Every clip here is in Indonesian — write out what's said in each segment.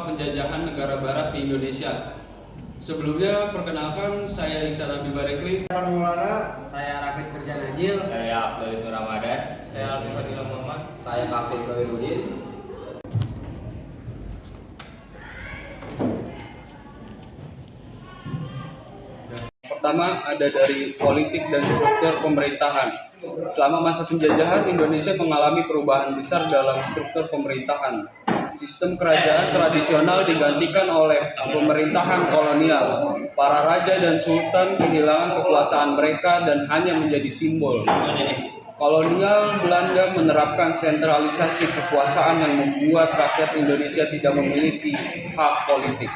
penjajahan negara barat di Indonesia. Sebelumnya, perkenalkan saya Iksan Abdi Barekli. Maulana, saya Rafid Kerja Najil, Saya Abdul Ibnu Ramadan. Saya Alfi Fadila Muhammad. Saya Kafir Khairuddin. Pertama, ada dari politik dan struktur pemerintahan. Selama masa penjajahan, Indonesia mengalami perubahan besar dalam struktur pemerintahan. Sistem kerajaan tradisional digantikan oleh pemerintahan kolonial. Para raja dan sultan kehilangan kekuasaan mereka dan hanya menjadi simbol. Kolonial Belanda menerapkan sentralisasi kekuasaan yang membuat rakyat Indonesia tidak memiliki hak politik.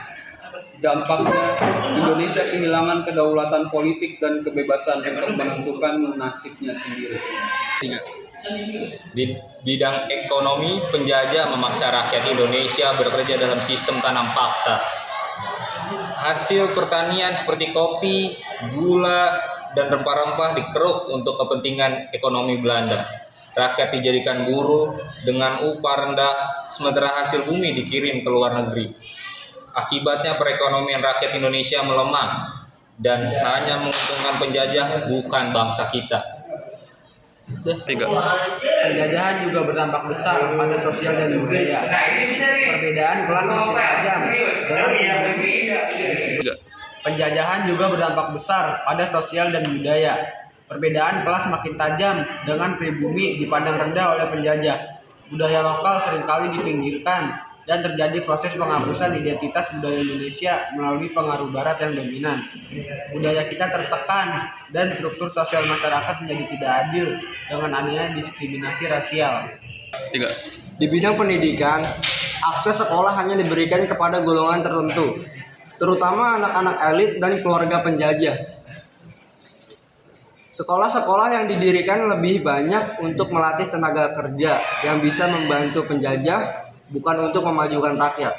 Dampaknya, Indonesia kehilangan kedaulatan politik dan kebebasan untuk menentukan nasibnya sendiri. Di bidang ekonomi, penjajah memaksa rakyat Indonesia bekerja dalam sistem tanam paksa. Hasil pertanian seperti kopi, gula, dan rempah-rempah dikeruk untuk kepentingan ekonomi Belanda. Rakyat dijadikan buruh dengan upah rendah, sementara hasil bumi dikirim ke luar negeri. Akibatnya perekonomian rakyat Indonesia melemah dan hanya menguntungkan penjajah, bukan bangsa kita. penjajahan juga berdampak besar pada sosial dan budaya. Perbedaan kelas makin tajam. Penjajahan juga berdampak besar pada sosial dan budaya. Perbedaan kelas makin tajam dengan pribumi dipandang rendah oleh penjajah. Budaya lokal seringkali dipinggirkan dan terjadi proses penghapusan identitas budaya Indonesia melalui pengaruh barat yang dominan. Budaya kita tertekan dan struktur sosial masyarakat menjadi tidak adil dengan adanya diskriminasi rasial. Di bidang pendidikan, akses sekolah hanya diberikan kepada golongan tertentu, terutama anak-anak elit dan keluarga penjajah. Sekolah-sekolah yang didirikan lebih banyak untuk melatih tenaga kerja yang bisa membantu penjajah, bukan untuk memajukan rakyat.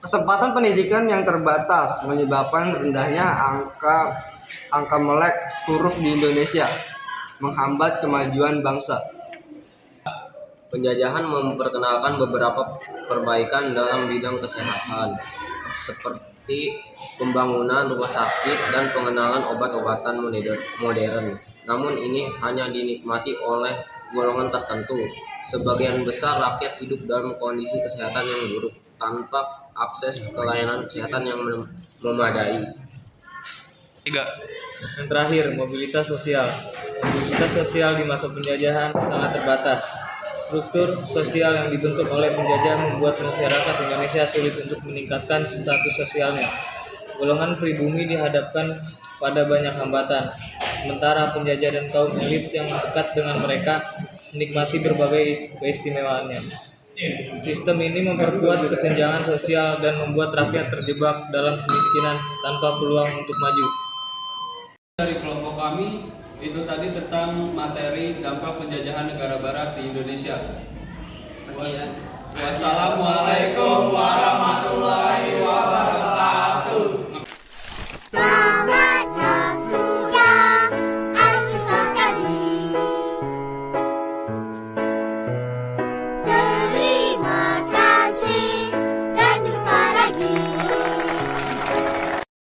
Kesempatan pendidikan yang terbatas menyebabkan rendahnya angka melek huruf di Indonesia, menghambat kemajuan bangsa. Penjajahan memperkenalkan beberapa perbaikan dalam bidang kesehatan, seperti pembangunan rumah sakit dan pengenalan obat-obatan modern. Namun ini hanya dinikmati oleh golongan tertentu. Sebagian besar rakyat hidup dalam kondisi kesehatan yang buruk tanpa akses ke layanan kesehatan yang memadai. Yang terakhir, mobilitas sosial. Mobilitas sosial di masa penjajahan sangat terbatas. Struktur sosial yang dibentuk oleh penjajah membuat masyarakat Indonesia sulit untuk meningkatkan status sosialnya. Golongan pribumi dihadapkan pada banyak hambatan, sementara penjajah dan kaum elit yang dekat dengan mereka menikmati berbagai keistimewaannya. Sistem ini memperkuat kesenjangan sosial dan membuat rakyat terjebak dalam kemiskinan tanpa peluang untuk maju. Dari kelompok kami, itu tadi tentang materi dampak penjajahan negara barat di Indonesia. Wassalamualaikum warahmatullahi wabarakatuh.